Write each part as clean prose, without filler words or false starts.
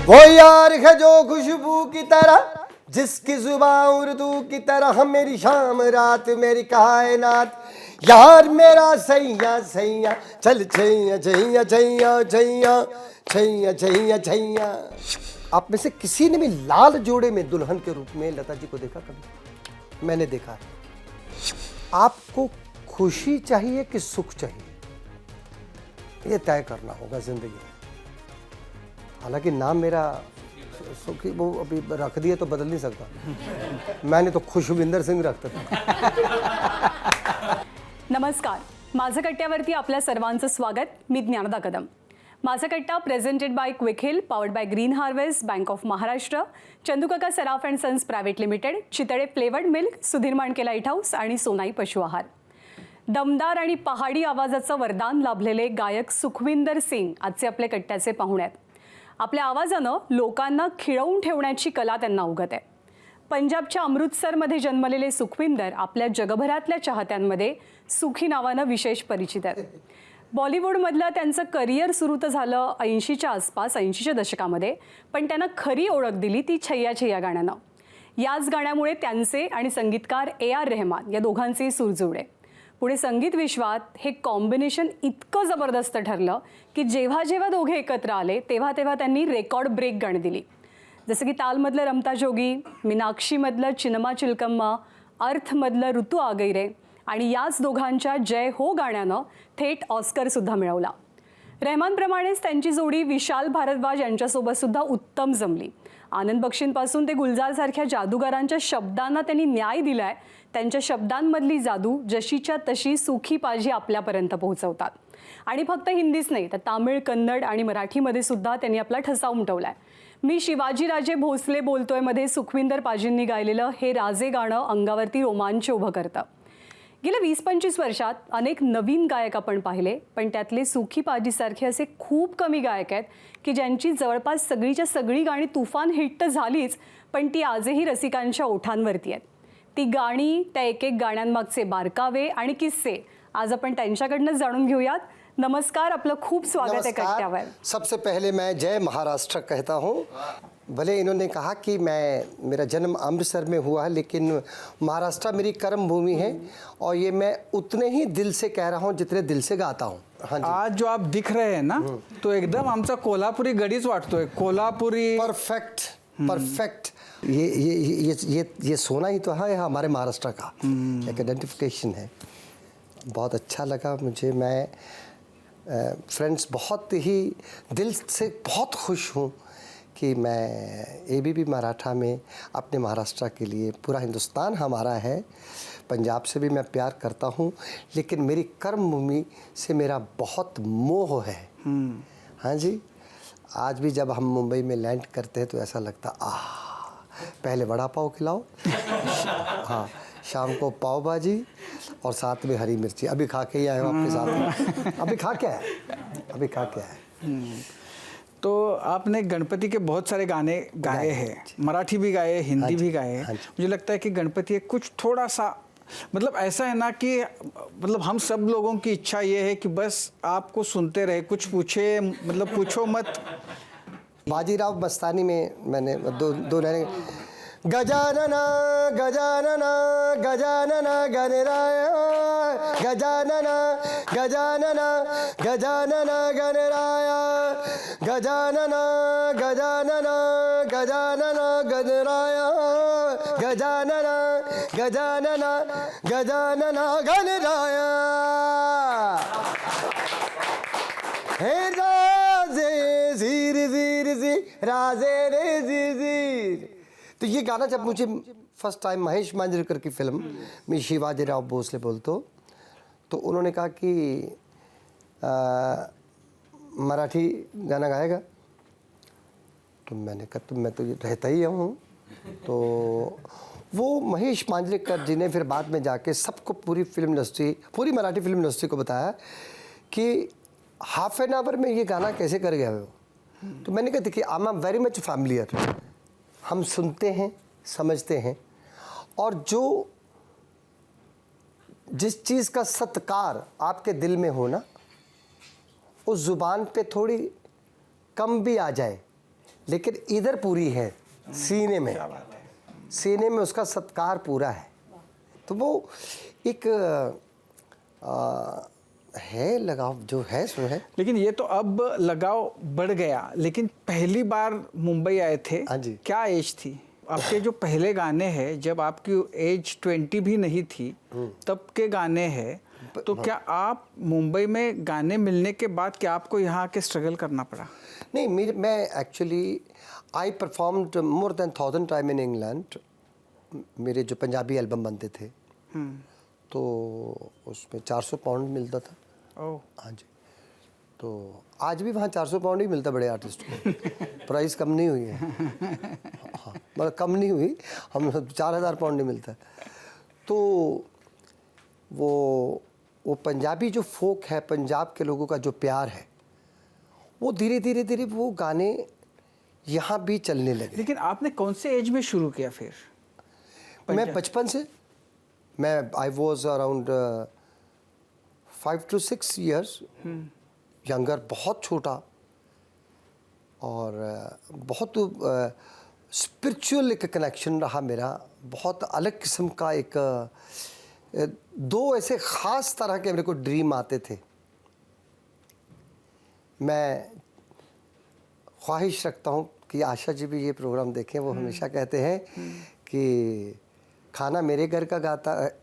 वो यार है जो खुशबू की तरह, जिसकी जुबान उर्दू की तरह, मेरी शाम रात मेरी कायनात, यार मेरा सैया सैया चल छैया छैया छैया छैया छैया छैया छैया। आप में से किसी ने भी लाल जोड़े में दुल्हन के रूप में लता जी को देखा कभी? मैंने देखा है। आपको खुशी चाहिए कि सुख चाहिए, ये तय करना होगा जिंदगी में। हालांकि नाम मेरा सुखी वो अभी रख दिए तो बदल नहीं सकता। मैंने तो खुशविंदर सिंह रखता था। नमस्कार, माझं कट्ट्यावरती आपल्या सर्वांचं स्वागत. मी Dnyanada Kadam. Majha Katta presented by Quick Heal, powered by Green Harvest, Bank of Maharashtra, Chandukaka Saraf and Sons Private Limited, Chitale flavoured milk, Sudhir Mandke Light House आणि सोनाई पशु आहार. दमदार आणि पहाडी आवाजाचं वरदान लाभलेले गायक सुखविंदर सिंग आजचे आपले कट्ट्याचे पाहुणे आहेत. आपल्या आवाजानं लोकांना खिळवून ठेवण्याची कला त्यांना अवगत आहे. पंजाबच्या अमृतसरमध्ये जन्मलेले सुखविंदर आपल्या जगभरातल्या चाहत्यांमध्ये सुखी नावानं विशेष परिचित आहेत. बॉलिवूडमधलं त्यांचं करिअर सुरू तर झालं 80च्या आसपास, 80च्या दशकामध्ये, पण त्यांना खरी ओळख दिली ती छैया छैया गाण्यानं. याच गाण्यामुळे त्यांचे आणि संगीतकार AR रहमान या दोघांचेही सूर जुळले. पुढे संगीत विश्वात हे कॉम्बिनेशन इतकं जबरदस्त ठरलं की जेव्हा जेव्हा दोघे एकत्र आले तेव्हा तेव्हा त्यांनी रेकॉर्ड ब्रेक गाणी दिली. जसं की तालमधलं रमता जोगी, मीनाक्षीमधलं चिनमा चिलकम्मा, अर्थमधलं ऋतू आ गई रे आणि याच दोघांच्या जय हो गाण्यानं थेट ऑस्करसुद्धा मिळवला. रहमानप्रमाणेच त्यांची जोडी विशाल भारद्वाज यांच्यासोबतसुद्धा उत्तम जमली. आनंद बक्षींपासून ते गुलजारसारख्या जादूगारांच्या शब्दांना त्यांनी न्याय दिलाय. त्यांच्या शब्दांमधली जादू जशीच्या तशी सुखी पाजी आपल्यापर्यंत पोहोचवतात. आणि फक्त हिंदीच नाही तर तामिळ, कन्नड आणि मराठीमध्ये सुद्धा त्यांनी आपला ठसा उमटवलाय. मी शिवाजीराजे भोसले बोलतोय मध्ये सुखविंदर पाजींनी गायलेलं हे राजे गाणं अंगावरती रोमांच उभं करतं. गेल्या 20-25 वर्षात अनेक नवीन गायक आपण पाहिले, पण त्यातले सुखी पाजीसारखे असे खूप कमी गायक आहेत की ज्यांची जवळपास सगळीच्या सगळी गाणी तुफान हिट तर झालीच, पण ती आजही रसिकांच्या ओठांवरती आहेत. ती गाणी, त्या एक एक गाण्यांमागचे बारकावे आणि किस्से आज आपण त्यांच्याकडनं जाणून घेऊयात. नमस्कार, आपलं खूप स्वागत है कट्ट्यावर. सबसे पहले मैं जय महाराष्ट्र कहता हूँ. भले इन्होंने कहा कि मेरा जन्म अमृतसर में हुआ है, लेकिन महाराष्ट्र मेरी कर्म भूमि है और ये मैं उतने ही दिल से कह रहा हूँ जितने दिल से गाता हूँ. हाँ जी. आज जो आप दिख रहे हैं ना, तो एकदम आमचा कोल्हापुरी गडीच वाटतोय. Kolhapuri perfect perfect. ये सोना ही तो है हमारे महाराष्ट्र का, एक आइडेंटिफिकेशन है. बहुत अच्छा लगा मुझे. मैं फ्रेंड्स बहुत ही दिल से बहुत खुश हूँ कि मैं ABP मराठा में अपने महाराष्ट्र के लिए, पूरा हिंदुस्तान हमारा है, पंजाब से भी मैं प्यार करता हूँ, लेकिन मेरी कर्म भूमि से मेरा बहुत मोह है. हाँ जी. आज भी जब हम मुंबई में लैंड करते हैं तो ऐसा लगता पहले वड़ा पाव खिलाओ, हाँ, शाम को पाव भाजी और साथ में हरी मिर्ची. अभी खा के ही आए हो आपके साथ. अभी खा के आए. तो आपने गणपति के बहुत सारे गाने गाए हैं, मराठी भी गाए, हिंदी भी गाए. मुझे लगता है कि गणपति एक कुछ थोड़ा सा, मतलब ऐसा है ना कि मतलब हम सब लोगों की इच्छा ये है कि बस आपको सुनते रहे, कुछ पूछे, मतलब पूछो मत. बाजीराव मस्तानी में मैंने दो लाइनें. गजानना गजानना गजानना गणराया, गजानना गजानना गजानना गणराया, गजानना गजानना गजानना गणराया, गजानना गजानना गजानना गणराया. हे राजे झीर झीर झी, राजे रे झीर झीर. तो ये गाना जब मुझे फर्स्ट टाइम महेश मांजरेकर की फिल्म में शिवाजीराव भोसले बोलतो, तो उन्होंने कहा कि मराठी गाना गाएगा. तो मैंने कहा तो मैं तो रहता ही हूँ. तो वो महेश मांजरेकर जी ने फिर बाद में जाके सबको, पूरी फिल्म इंडस्ट्री, पूरी मराठी फिल्म इंडस्ट्री को बताया कि हाफ एन आवर में ये गाना कैसे कर गया वो. तो मैंने कहा देखिए, I am very much familiar. हम सुनते हैं, समझते हैं, और जो जिस चीज़ का सत्कार आपके दिल में हो ना, उस ज़ुबान पे थोड़ी कम भी आ जाए लेकिन इधर पूरी है, सीने में, सीने में उसका सत्कार पूरा है। तो वो एक है लगाव जो है सो है। लेकिन ये तो अब लगाव बढ़ गया, लेकिन पहली बार मुंबई आए थे, हाँ जी। क्या एज थी आपके? जो पहले गाने हैं, जब आपकी एज 20 भी नहीं थी तब के गाने हैं, तो क्या आप मुंबई में गाने मिलने के बाद क्या आपको यहाँ आके स्ट्रगल करना पड़ा? नहीं, मैं actually I performed more than 1000 time in England. मेरे जो पंजाबी एल्बम बनते थे तो उसमें 400 पाउंड मिलता था। ओह, हाँ जी। तो आज भी वहाँ 400 पाउंड ही मिलता बड़े आर्टिस्ट को। प्राइस कम नहीं हुई है। हाँ, मतलब कम नहीं हुई, हम 4000 पाउंड नहीं मिलता। तो वो पंजाबी जो फोक है, पंजाब के लोगों का जो प्यार है, वो धीरे धीरे वो गाने यहाँ भी चलने लगे। लेकिन आपने कौन से एज में शुरू किया फिर? मैं बचपन से, मैं I was around 5 to 6 years younger, बहुत छोटा, और बहुत स्पिरिचुअल एक कनेक्शन रहा मेरा, बहुत अलग किस्म का एक दो ऐसे ख़ास तरह के मेरे को ड्रीम आते थे। मैं ख्वाहिश रखता हूँ कि आशा जी भी ये प्रोग्राम देखें। वो हमेशा कहते हैं कि खाना मेरे घर का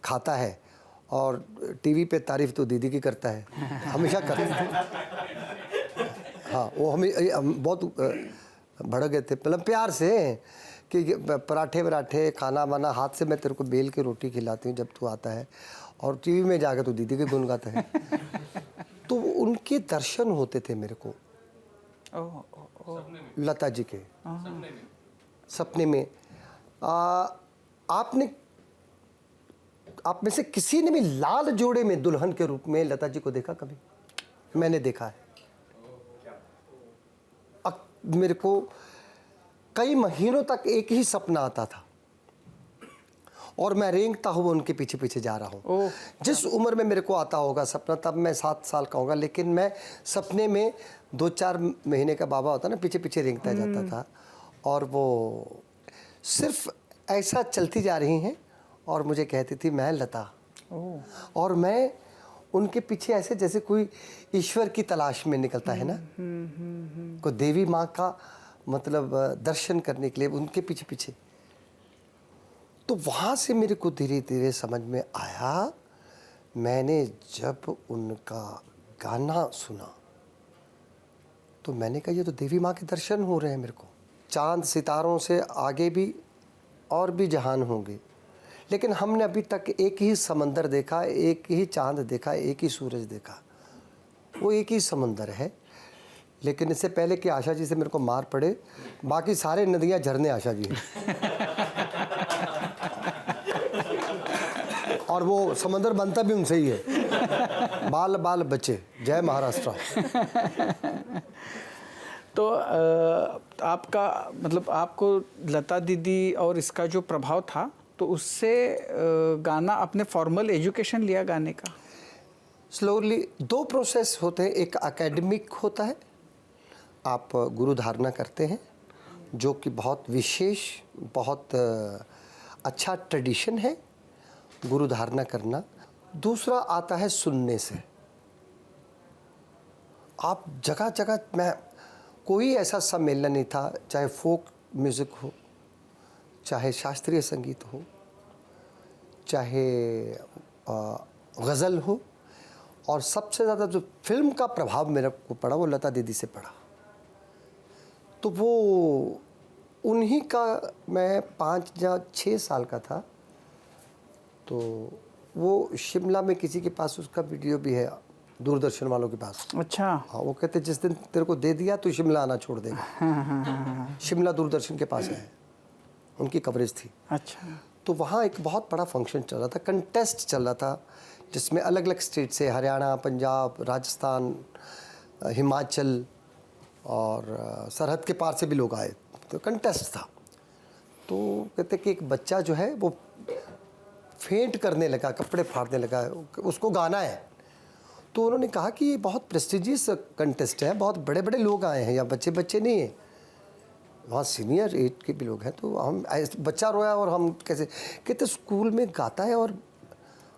खाता है और टीवी पे तारीफ तो दीदी की करता है। हमेशा करते थे। हाँ, वो हम बहुत भड़क गए थे, मतलब प्यार से, कि पराठे खाना वाना हाथ से मैं तेरे को बेल के रोटी खिलाती हूँ जब तू आता है, और टीवी में जाकर तो दीदी के गुण गाता है। तो उनके दर्शन होते थे मेरे को, लता जी के सपने में। आप में से किसी ने भी लाल जोड़े में दुल्हन के रूप में लता जी को देखा कभी? मैंने देखा है। मेरे को कई महीनों तक एक ही सपना आता था और मैं रेंगता हुआ उनके पीछे पीछे जा रहा हूँ। जिस उम्र में मेरे को आता होगा सपना, तब मैं 7 साल का होगा, लेकिन मैं सपने में 2-4 महीने का बाबा होता ना, पीछे पीछे रेंगता जाता था, और वो सिर्फ ऐसा चलती जा रही हैं और मुझे कहती थी मैं लता। और मैं उनके पीछे ऐसे जैसे कोई ईश्वर की तलाश में निकलता है ना, को देवी माँ का मतलब दर्शन करने के लिए उनके पीछे पीछे। तो वहाँ से मेरे को धीरे धीरे समझ में आया। मैंने जब उनका गाना सुना तो मैंने कहा ये तो देवी माँ के दर्शन हो रहे हैं मेरे को। चांद सितारों से आगे भी और भी जहान होंगे, लेकिन हमने अभी तक एक ही समंदर देखा, एक ही चांद देखा, एक ही सूरज देखा, वो एक ही समंदर है। लेकिन इससे पहले कि आशा जी से मेरे को मार पड़े, बाकी सारे नदियाँ झरने आशा जी हैं। और वो समंदर बनता भी उनसे ही है। बाल बाल बचे, जय महाराष्ट्र। तो आपका मतलब आपको लता दीदी और इसका जो प्रभाव था, तो उससे गाना आपने फॉर्मल एजुकेशन लिया गाने का? स्लोली 2 प्रोसेस होते हैं। एक एकेडमिक होता है, आप गुरु धारणा करते हैं, जो कि बहुत विशेष, बहुत अच्छा ट्रेडिशन है गुरु धारणा करना। दूसरा आता है सुनने से। आप जगह जगह, मैं कोई ऐसा सम्मेलन नहीं था, चाहे फोक म्यूज़िक हो, चाहे शास्त्रीय संगीत हो, चाहे गज़ल हो, और सबसे ज़्यादा जो फिल्म का प्रभाव मेरे को पड़ा वो लता दीदी से पड़ा। तो वो उन्हीं का, मैं 5 या 6 साल का था, तो वो शिमला में किसी के पास उसका वीडियो भी है, दूरदर्शन वालों के पास। अच्छा। हाँ, वो कहते जिस दिन तेरे को दे दिया तो शिमला आना छोड़ देगा। शिमला दूरदर्शन के पास है, उनकी कवरेज थी। अच्छा। तो वहाँ एक बहुत बड़ा फंक्शन चल रहा था, कंटेस्ट चल रहा था, जिसमें अलग अलग स्टेट से, हरियाणा, पंजाब, राजस्थान, हिमाचल और सरहद के पार से भी लोग आए। तो कंटेस्ट था। तो कहते कि एक बच्चा जो है वो फेंट करने लगा, कपड़े फाड़ने लगा, उसको गाना है। तो उन्होंने कहा कि ये बहुत प्रेस्टिजियस कंटेस्ट है, बहुत बड़े बड़े लोग आए हैं, या बच्चे बच्चे नहीं हैं। वहाँ सीनियर एज के भी लोग हैं, तो हम बच्चा रोया और हम कैसे, कहते स्कूल में गाता है और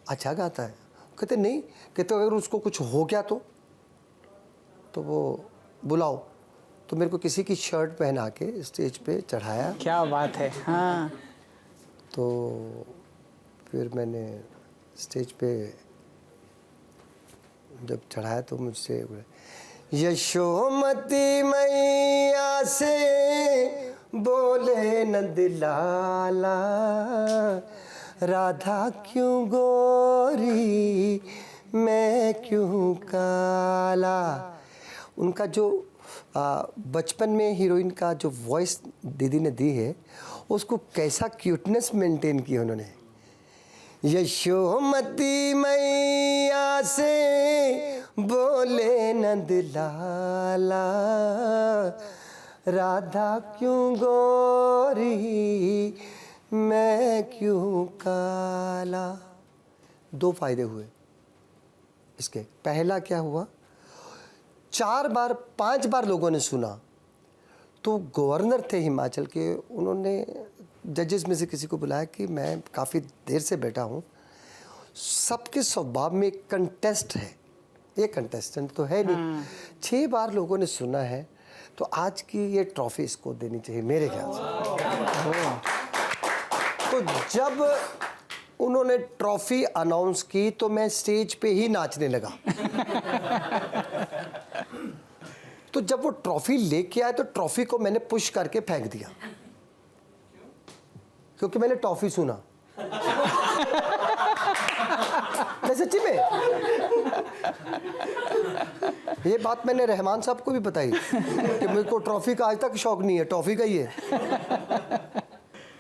अच्छा गाता है। कहते नहीं, कहते अगर उसको कुछ हो गया तो वो बुलाओ। तो मेरे को किसी की शर्ट पहना के स्टेज पे चढ़ाया। क्या बात है। हाँ, तो फिर मैंने स्टेज पे जब चढ़ाया तो मुझसे यशोमती मैया से बोले नंद लाला, राधा क्यों गोरी मैं क्यों काला। उनका जो बचपन में हीरोइन का जो वॉइस दीदी ने दी है, उसको कैसा क्यूटनेस मेंटेन किया उन्होंने। यशोमती मैया से बोले नंद लाला, राधा क्यों गोरी मैं क्यों काला। 2 फायदे हुए इसके। पहला क्या हुआ, 4 बार 5 बार लोगों ने सुना। तो गवर्नर थे हिमाचल के, उन्होंने जजेस में से किसी को बुलाया कि मैं काफ़ी देर से बैठा हूँ, सबके स्वभाव में एक कंटेस्ट है, ये कंटेस्टेंट तो है नहीं। 6 बार लोगों ने सुना है, तो आज की ये ट्रॉफी इसको देनी चाहिए मेरे ख्याल से। तो जब उन्होंने ट्रॉफी अनाउंस की तो मैं स्टेज पे ही नाचने लगा। तो जब वो ट्रॉफी लेके आए तो ट्रॉफी को मैंने पुश करके फेंक दिया, क्योंकि मैंने ट्रॉफी सुना। मैं सच्ची में ये बात मैंने रहमान साहब को भी बताई कि मेरे को ट्रॉफी का आज तक शौक नहीं है, ट्रॉफी का ही है।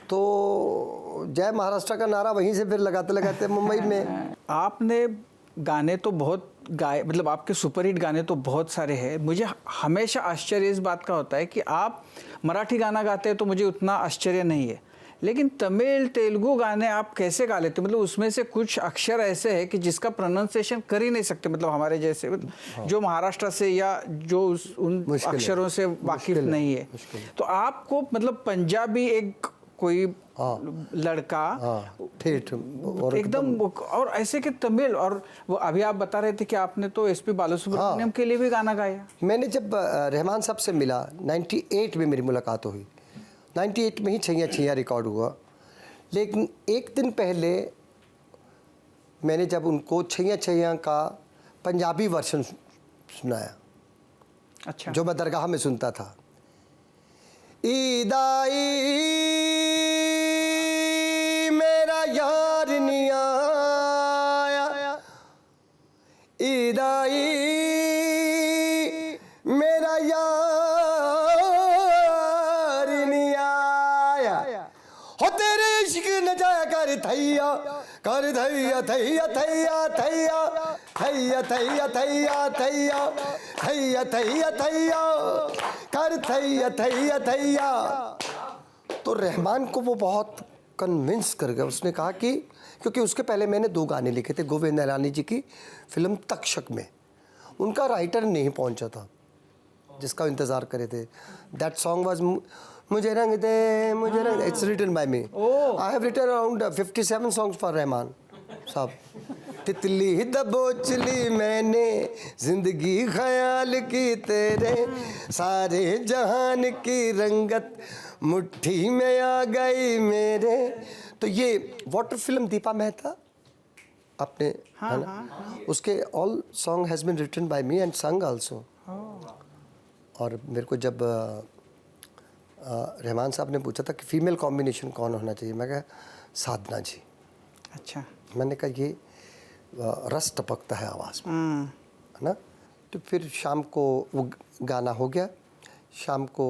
तो जय महाराष्ट्र का नारा वहीं से फिर लगाते लगाते मुंबई में। आपने गाने तो बहुत गाए, मतलब आपके सुपरहिट गाने तो बहुत सारे हैं। मुझे हमेशा आश्चर्य इस बात का होता है कि आप मराठी गाना गाते हैं तो मुझे उतना आश्चर्य नहीं है, लेकिन तमिल तेलुगु गाने आप कैसे गा लेते? मतलब उसमें से कुछ अक्षर ऐसे हैं कि जिसका प्रोनाउंसिएशन कर ही नहीं सकते, मतलब हमारे जैसे जो महाराष्ट्र से या जो उन अक्षरों से वाकिफ नहीं है। तो आपको मतलब पंजाबी एक कोई लड़का ठेठ और एकदम, और ऐसे कि तमिल, और वो अभी आप बता रहे थे कि आपने तो एसपी बालासुब्रमण्यम के लिए भी गाना गाया। मैंने जब रहमान साहब से मिला 98 में मेरी मुलाकात हुई, 98 में ही छैया छैया रिकॉर्ड हुआ। लेकिन एक दिन पहले मैंने जब उनको छैया छैया का पंजाबी वर्जन सुनाया, अच्छा, जो मैं दरगाह में सुनता था। ईदाई मेरा यार नहीं आया, ईदाई मेरा यार नहीं आया, हो तेरे इश्क न जाया कर थैया, कर थैया थैया थैया थैया थैया थैया थैया थैया थैया थैया थैया कर थैया थैया थैया। तो रहमान को वो बहुत कन्विंस कर गया। उसने कहा कि क्योंकि उसके पहले मैंने 2 गाने लिखे थे गोविंद निहलानी जी की फिल्म तक्षक में, उनका राइटर नहीं पहुंचा था जिसका इंतज़ार करे थे। दैट सॉन्ग वाज मुझे रंग दे मुझे रंग दे, it's written by me. I have written around 57 songs for Rahman साहब। तितली दबोच ली मैंने जिंदगी ख्याल की तेरे, सारे जहान की रंगत मुट्ठी में आ गई मेरे। तो ये वाटर फिल्म दीपा मेहता आपने है ना, उसके all song has been written by me and sung also. और मेरे को जब रहमान साहब ने पूछा था कि फीमेल कॉम्बिनेशन कौन होना चाहिए, मैं कहा साधना जी। अच्छा, मैंने कहा ये रस टपकता है आवाज़ में, है ना। तो फिर शाम को वो गाना हो गया। शाम को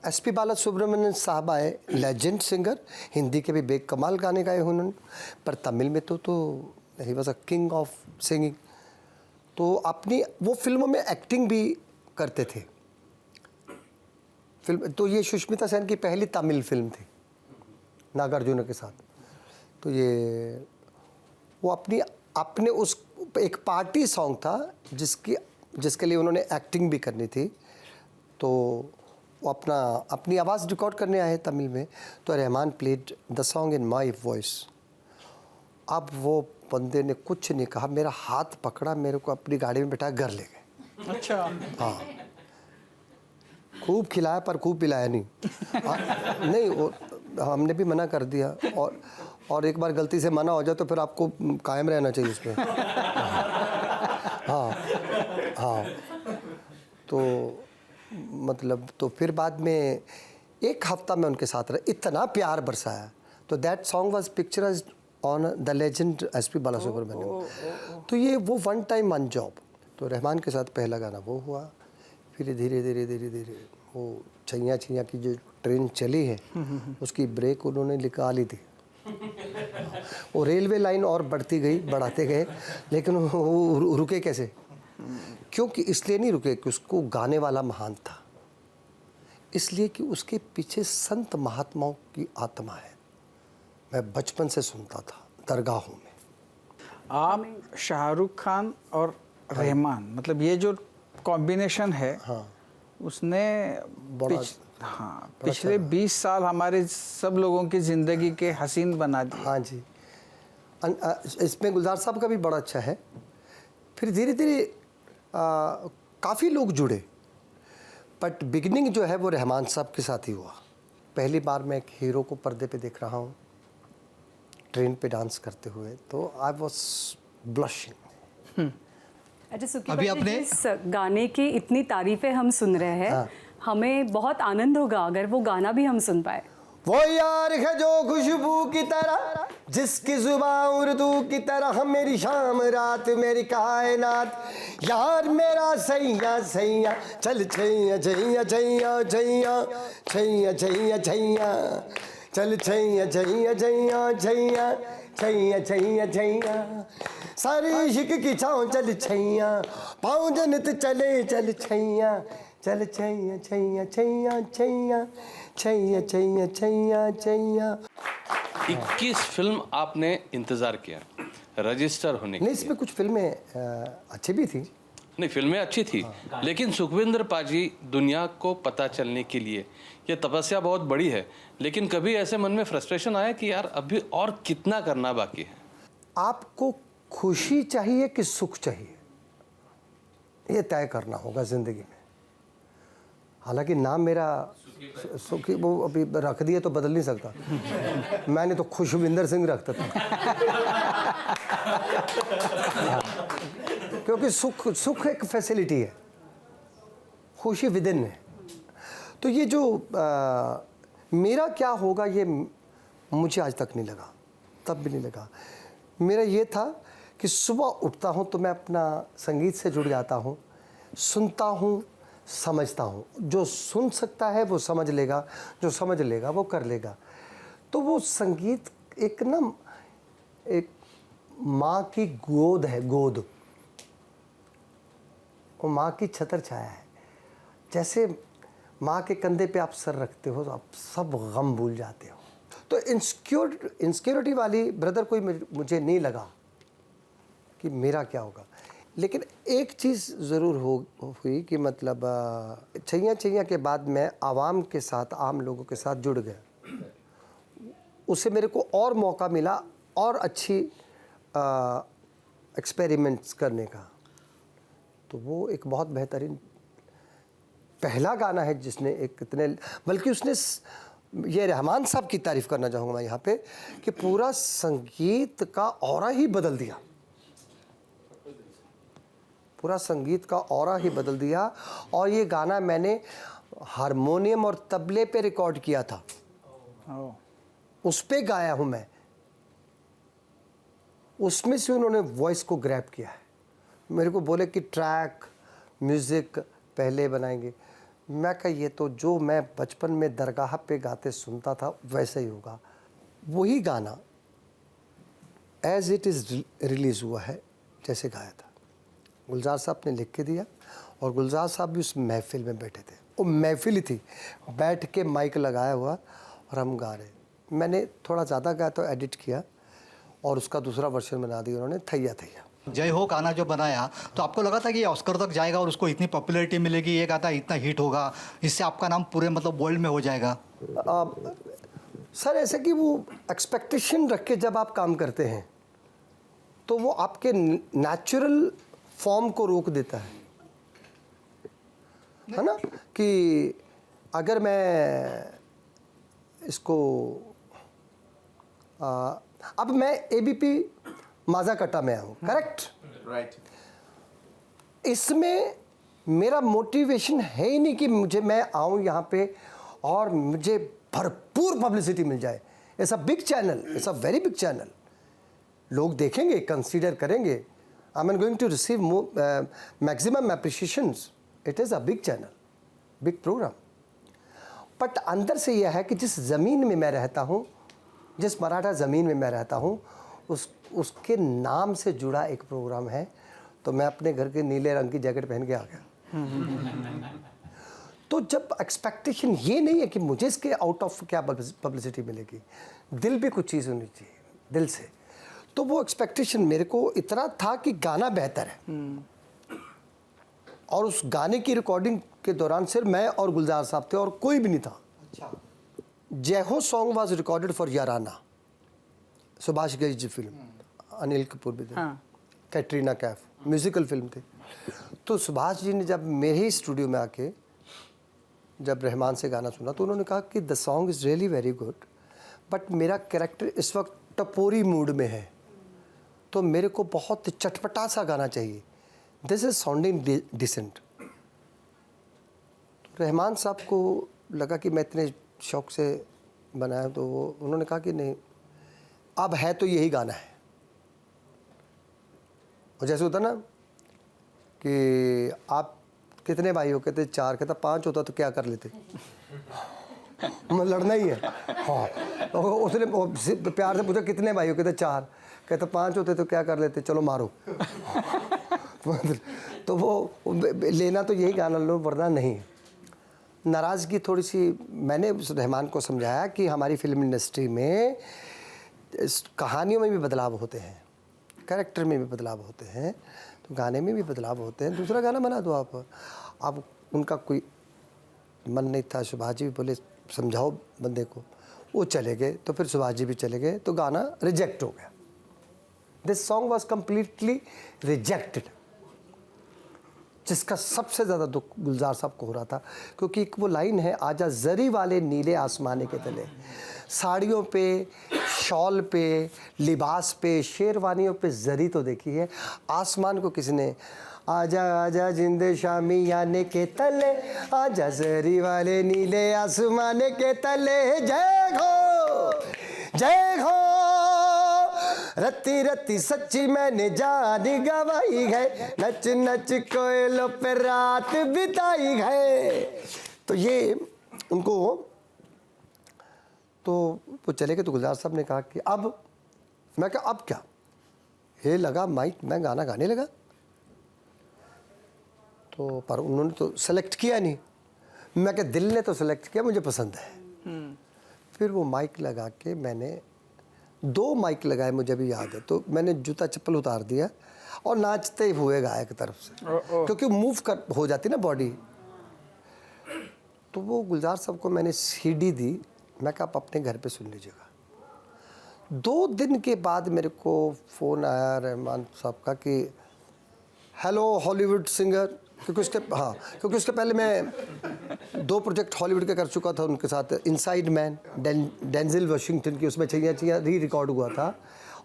एसपी बालासुब्रमण्यम साहब आए, लेजेंड सिंगर, हिंदी के भी बेकमाल गाने गाए उन्होंने, पर तमिल में तो he was a king of singing. तो अपनी वो फिल्मों में एक्टिंग भी करते थे। फिल्म तो ये सुष्मिता सेन की पहली तमिल फिल्म थी नागार्जुन के साथ। तो ये वो अपने उस एक पार्टी सॉन्ग था जिसके लिए उन्होंने एक्टिंग भी करनी थी। तो वो अपनी आवाज़ रिकॉर्ड करने आए तमिल में, तो Rahman played the song in my voice. अब वो बंदे ने कुछ नहीं कहा, मेरा हाथ पकड़ा, मेरे को अपनी गाड़ी में बैठा घर ले गए। अच्छा। हाँ, खूब खिलाया पर खूब पिलाया नहीं। नहीं, वो हमने भी मना कर दिया, और एक बार गलती से मना हो जाए तो फिर आपको कायम रहना चाहिए उस पर। हाँ हाँ, तो मतलब तो फिर बाद में 1 हफ्ता मैं उनके साथ रहा, इतना प्यार बरसाया। तो that song was picturised on the legend SP Balasubrahmanyam. तो ये वो वन टाइम वन जॉब। तो रहमान के साथ पहला गाना वो हुआ, फिर धीरे धीरे वो छैया छैया की जो ट्रेन चली है उसकी ब्रेक उन्होंने निकाली थी। वो रेलवे लाइन और बढ़ाते गए, लेकिन वो रुके कैसे? क्योंकि इसलिए नहीं रुके कि उसको गाने वाला महान था, इसलिए कि उसके पीछे संत महात्माओं की आत्मा है। मैं बचपन से सुनता था दरगाहों में। आप शाहरुख खान और रहमान, मतलब ये जो कॉम्बिनेशन है, हाँ, उसने बड़ा पिछले 20 साल हमारे सब लोगों की ज़िंदगी के हसीन बना दिए। हाँ जी। इसमें गुलजार साहब का भी बड़ा अच्छा है। फिर धीरे धीरे काफ़ी लोग जुड़े, बट बिगनिंग जो है वो रहमान साहब के साथ ही हुआ। पहली बार मैं एक हीरो को पर्दे पे देख रहा हूँ ट्रेन पे डांस करते हुए, तो आई वॉज ब्लशिंग। अच्छा सुखी अभी भाई, आपने- जिस गाने की इतनी तारीफें हम सुन रहे हैं, हाँ। हमें बहुत आनंद होगा अगर वो गाना भी हम सुन पाए। वो यार है जो खुशबू की तरह, जिसकी जुबान उर्दू की तरह, मेरी शाम रात मेरी कायनात, यार मेरा सैया सैया चल छैया छैया छैया छैया छैया छैया छैया चल छैया छैया छैया छैया छैया छैया छैया, सारी इश्क की छाँव चल छैया, पाँव जनित चले चल छैया, चल छैया छैया छैया छैया छैया छैया छैया छैया। 21 फिल्म आपने इंतजार किया रजिस्टर होने के नहीं, लिए। इसमें कुछ फिल्में अच्छी भी थी। नहीं, फिल्में अच्छी थी, लेकिन सुखविंदर पाजी दुनिया को पता चलने के लिए ये तपस्या बहुत बड़ी है। लेकिन कभी ऐसे मन में फ्रस्ट्रेशन आया कि यार अभी और कितना करना बाकी है? आपको खुशी चाहिए कि सुख चाहिए, ये तय करना होगा ज़िंदगी में। हालांकि नाम मेरा सुखी वो अभी रख दिए तो बदल नहीं सकता। मैंने तो खुशविंदर सिंह रखता था। क्योंकि सुख एक फैसिलिटी है, खुशी विद इन है। तो ये जो मेरा क्या होगा ये मुझे आज तक नहीं लगा, तब भी नहीं लगा। मेरा ये था कि सुबह उठता हूँ तो मैं अपना संगीत से जुड़ जाता हूँ, सुनता हूँ, समझता हूँ। जो सुन सकता है वो समझ लेगा, जो समझ लेगा वो कर लेगा। तो वो संगीत एक माँ की गोद है, गोद, वो माँ की छतर छाया है। जैसे माँ के कंधे पे आप सर रखते हो तो आप सब गम भूल जाते हो। तो इंसिक्योरिटी वाली ब्रदर कोई मुझे नहीं लगा कि मेरा क्या होगा। लेकिन एक चीज़ ज़रूर हुई कि मतलब छैया छैया के बाद मैं आवाम के साथ, आम लोगों के साथ जुड़ गया। उससे मेरे को और मौका मिला और अच्छी एक्सपेरिमेंट्स करने का। तो वो एक बहुत बेहतरीन पहला गाना है जिसने एक इतने, बल्कि उसने ये रहमान साहब की तारीफ़ करना चाहूँगा मैं यहाँ पे, कि पूरा संगीत का ऑरा ही बदल दिया। पूरा संगीत का ऑरा ही बदल दिया। और ये गाना मैंने हारमोनियम और तबले पे रिकॉर्ड किया था, उस पे गाया हूँ मैं। उसमें से उन्होंने वॉइस को ग्रैब किया है। मेरे को बोले कि ट्रैक म्यूज़िक पहले बनाएंगे। मैं कहा ये तो जो मैं बचपन में दरगाह पे गाते सुनता था वैसे ही होगा। वही गाना एज इट इज़ रिलीज़ हुआ है जैसे गाया था। गुलजार साहब ने लिख के दिया और गुलजार साहब भी उस महफिल में बैठे थे। वो महफिल ही थी, बैठ के माइक लगाया हुआ और हम गा रहे। मैंने थोड़ा ज़्यादा गाया तो एडिट किया और उसका दूसरा वर्जन बना दिया उन्होंने, थैया थैया। जय हो गाना जो बनाया, तो आपको लगा था कि ये ऑस्कर तक जाएगा और उसको इतनी पॉपुलैरिटी मिलेगी, ये गाना इतना हिट होगा, इससे आपका नाम पूरे मतलब वर्ल्ड में हो जाएगा? सर ऐसे कि वो एक्सपेक्टेशन रख के जब आप काम करते हैं तो वो आपके नेचुरल फॉर्म को रोक देता है ना? कि अगर मैं इसको अब मैं एबीपी माज़ाकट्टा में हूँ, करेक्ट? राइट। इसमें मेरा मोटिवेशन है ही नहीं कि मैं आऊँ यहाँ पे और मुझे भरपूर पब्लिसिटी मिल जाए। It's a big channel, it's a very big channel, लोग देखेंगे, कंसीडर करेंगे, I am going to receive maximum appreciations, it is a big channel, big program. But अंदर से यह है कि जिस ज़मीन में मैं रहता हूँ, जिस मराठा ज़मीन में मैं रहता हूँ, उसके नाम से जुड़ा एक प्रोग्राम है, तो मैं अपने घर के नीले रंग की जैकेट पहन के आ गया। तो जब एक्सपेक्टेशन ये नहीं है कि मुझे इसके आउट ऑफ क्या पब्लिसिटी मिलेगी, दिल भी कुछ चीज़ होनी चाहिए, दिल से। तो वो एक्सपेक्टेशन मेरे को इतना था कि गाना बेहतर है, और उस गाने की रिकॉर्डिंग के दौरान सिर्फ मैं और गुलजार साहब थे और कोई भी नहीं था। अच्छा। Jai Ho song was recorded for Yaraana, Subhash Ghai ji film, Anil Kapoor भी थे, कैटरीना कैफ, म्यूजिकल फिल्म थी। तो सुभाष जी ने जब मेरे ही स्टूडियो में आके जब रहमान से गाना सुना तो उन्होंने कहा कि the song is really very good, but मेरा कैरेक्टर इस वक्त टपोरी मूड में है, तो मेरे को बहुत चटपटा सा गाना चाहिए, this is sounding decent. Rahman साहब को लगा कि मैं इतने शौक से बनाया, तो उन्होंने कहा कि नहीं, अब है तो यही गाना है। और जैसे होता ना कि आप कितने भाई हो, कहते 4, कहता 5 होता तो क्या कर लेते, लड़ना ही है। हाँ, तो उसने प्यार से पूछा कितने भाई हो, कहते 4, कहते 5 होते तो क्या कर लेते, चलो मारो। तो वो लेना तो यही गाना लो, वरना नहीं। नाराज़गी थोड़ी सी मैंने रहमान को समझाया कि हमारी फिल्म इंडस्ट्री में कहानियों में भी बदलाव होते हैं, कैरेक्टर में भी बदलाव होते हैं, तो गाने में भी बदलाव होते हैं, दूसरा गाना बना दो आप। अब उनका कोई मन नहीं था, सुभाष जी भी बोले समझाओ बंदे को, वो चले गए, तो फिर सुभाष जी भी चले गए, तो गाना रिजेक्ट हो गया। This song was completely rejected, जिसका सबसे ज़्यादा दुख गुलजार साहब को हो रहा था, क्योंकि एक वो लाइन है, आजा जरी वाले नीले आसमाने के तले, साड़ियों पे, शॉल पे, लिबास पे, शेरवानियों पे जरी तो देखी है, आसमान को किसने, आजा आजा जिंदे शामी आने के तले, आजा जरी वाले नीले आसमाने के तले, जय हो जय हो, रत्ती रत्ती सच्ची मैंने जानी गवाई है, नच नच कोयलों पे रात बिताई है। तो ये उनको, तो वो चले गए, तो गुलजार साहब ने कहा कि अब, मैं कहा अब क्या, ये लगा माइक, मैं गाना गाने लगा, तो पर उन्होंने तो सेलेक्ट किया नहीं, मैं कहा दिल ने तो सेलेक्ट किया, मुझे पसंद है। फिर वो माइक लगा के, मैंने 2 माइक लगाए, मुझे भी याद है, तो मैंने जूता चप्पल उतार दिया और नाचते ही हुए गायक की तरफ से, क्योंकि मूव कर हो जाती ना बॉडी। तो वो गुलजार साहब को मैंने सीडी दी, मैं कहा आप अपने घर पे सुन लीजिएगा। 2 दिन के बाद मेरे को फ़ोन आया रहमान साहब का कि हेलो हॉलीवुड सिंगर, क्योंकि उसके पहले मैं 2 प्रोजेक्ट हॉलीवुड के कर चुका था उनके साथ, इनसाइड मैन डेंजिल वाशिंगटन की, उसमें चाहिए री रिकॉर्ड हुआ था,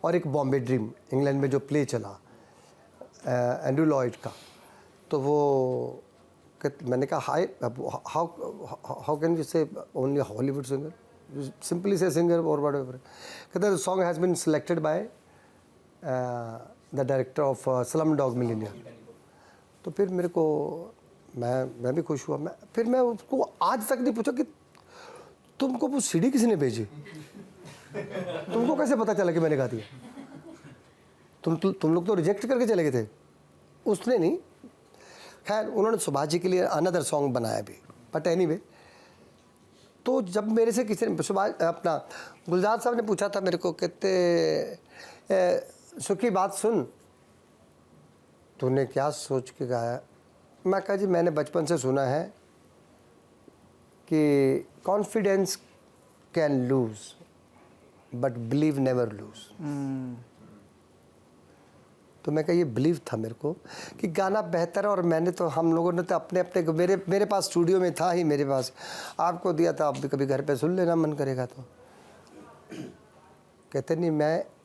और एक बॉम्बे ड्रीम इंग्लैंड में जो प्ले चला एंड्रू लॉयड का। तो वो मैंने कहा hi, how can you say only Hollywood singer, simply say singer और व्हाटएवर। कहते the song has been selected by the director of Slumdog Millionaire. तो फिर मेरे को, मैं भी खुश हुआ। फिर मैं उसको आज तक नहीं पूछा कि तुमको वो सीडी किसने भेजी, तुमको कैसे पता चला कि मैंने गा दिया, तुम लोग तो रिजेक्ट करके चले गए थे। उसने नहीं, खैर उन्होंने सुभाष जी के लिए अनदर सॉन्ग बनाया भी, बट एनीवे। तो जब मेरे से किसी ने, सुभाष अपना गुलजार साहब ने पूछा था मेरे को, कहते सुखी बात सुन, तूने क्या सोच के गाया? मैं कहा जी मैंने बचपन से सुना है कि confidence can lose but believe never lose. तो मैं कहा ये बिलीव था मेरे को कि गाना बेहतर है, और मैंने तो, हम लोगों ने तो अपने अपने, मेरे पास स्टूडियो में था ही मेरे पास, आपको दिया था, आप भी कभी घर पे सुन लेना मन करेगा तो। कहते नहीं,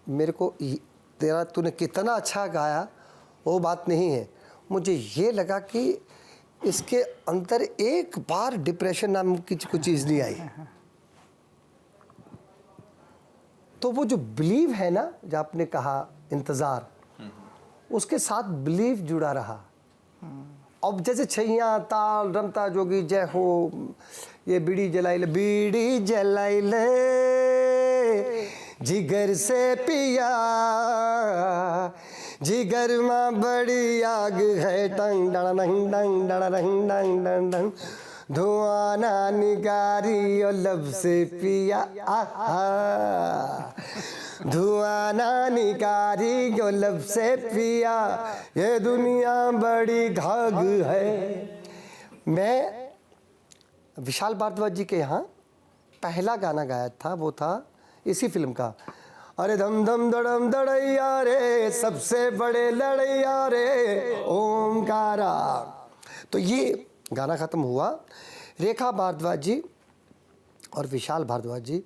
मेरे को तेरा, तूने कितना अच्छा गाया वो बात नहीं है, मुझे ये लगा कि इसके अंदर एक बार डिप्रेशन नाम की कुछ चीज़ नहीं आई। तो वो जो बिलीव है ना, जो आपने कहा इंतज़ार, उसके साथ बिलीव जुड़ा रहा। अब जैसे छैया ताल रमता जोगी जय हो, ये बीड़ी जलाई ले, बीड़ी जलाई ले जिगर से पिया, जिगर में बड़ी आग है, टंग डंग डंग डंग डंग डंग डंग डंग, धुआं ना निगारी और लब से पिया, आहा धुआं ना निगारी और लब से पिया, ये दुनिया बड़ी घाग है। मैं विशाल भारद्वाज जी के यहाँ पहला गाना गाया था, वो था इसी फिल्म का, अरे धम धम धड़म धड़ैया रे, सबसे बड़े लड़ैया रे ओमकारा। तो ये गाना ख़त्म हुआ, रेखा भारद्वाज जी और विशाल भारद्वाज जी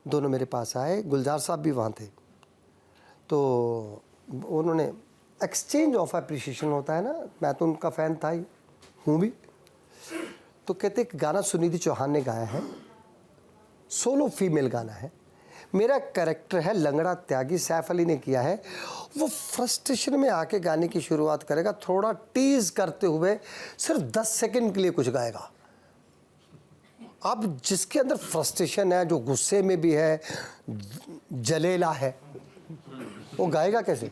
दोनों मेरे पास आए, गुलजार साहब भी वहाँ थे। तो उन्होंने एक्सचेंज ऑफ अप्रिशिएशन होता है ना, मैं तो उनका फ़ैन था ही, हूँ भी। तो कहते एक गाना सुनिधि चौहान ने गाया है, सोलो फीमेल गाना है, मेरा कैरेक्टर है लंगड़ा त्यागी, सैफ अली ने किया है। वो फ्रस्ट्रेशन में आके गाने की शुरुआत करेगा, थोड़ा टीज करते हुए सिर्फ 10 सेकंड के लिए कुछ गाएगा। अब जिसके अंदर फ्रस्ट्रेशन है, जो गुस्से में भी है, जलेला है, वो गाएगा कैसे?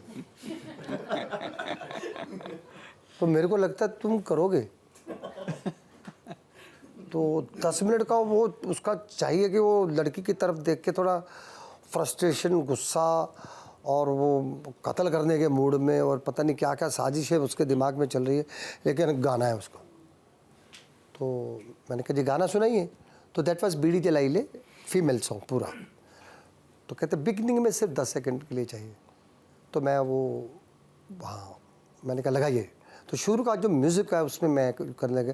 तो मेरे को लगता है तुम करोगे तो 10 मिनट का वो उसका चाहिए कि वो लड़की की तरफ देख के थोड़ा फ्रस्ट्रेशन, गुस्सा और वो कत्ल करने के मूड में, और पता नहीं क्या क्या साजिश है उसके दिमाग में चल रही है, लेकिन गाना है उसको। तो मैंने कहा जी गाना सुनाइए। तो दैट वाज बीड़ी जलाई ले, फीमेल सॉन्ग पूरा। तो कहते बिगनिंग में सिर्फ 10 सेकंड के लिए चाहिए। तो मैं वो हाँ मैंने कहा लगाइए। तो शुरू का जो म्यूज़िक है उसमें मैं करने लगे,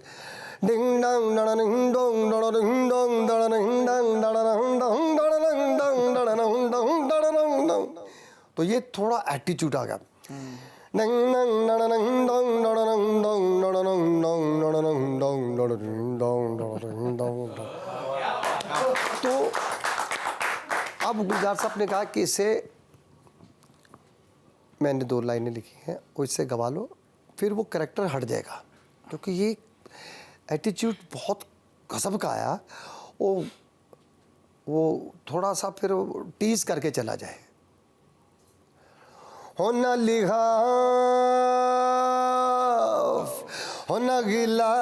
डिंग डंग डंग डिंग डोंग डंग डंग डंग डंग डंग डंग डंग डंग डंग डंग डंग डंग। तो ये थोड़ा एटीट्यूड आ गया। डंग डंग डंग डंग डंग डंग डंग डंग डंग डंग डंग। तो अब गुलजार साहब ने कहा कि इसे, मैंने 2 लाइनें लिखी हैं, वो इससे गवा लो, फिर वो कैरेक्टर हट जाएगा, क्योंकि ये एटीट्यूड बहुत गजब का आया। वो थोड़ा सा फिर टीज करके चला जाए। हो न लिहाफ हो न गिलाफ,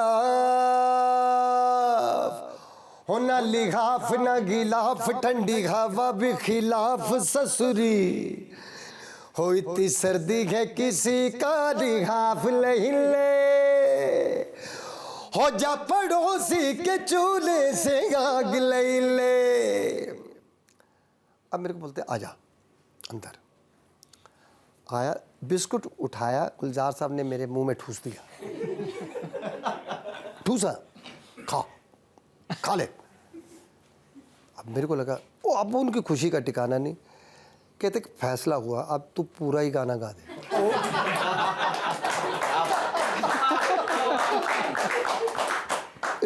हो न लिहाफ न गिलाफ, ठंडी हवा भी खिलाफ ससुरी, हो इतनी सर्दी है किसी का लिहाफ नहीं ले, हो जा पड़ोसी के चूल्हे से आग ले ले। अब मेरे को बोलते आजा अंदर। आया, बिस्कुट उठाया, गुलजार साहब ने मेरे मुंह में ठूस दिया, ठूसा, खा ले। अब मेरे को लगा ओ, अब उनकी खुशी का ठिकाना नहीं। कहते फैसला हुआ, अब तू पूरा ही गाना गा दे।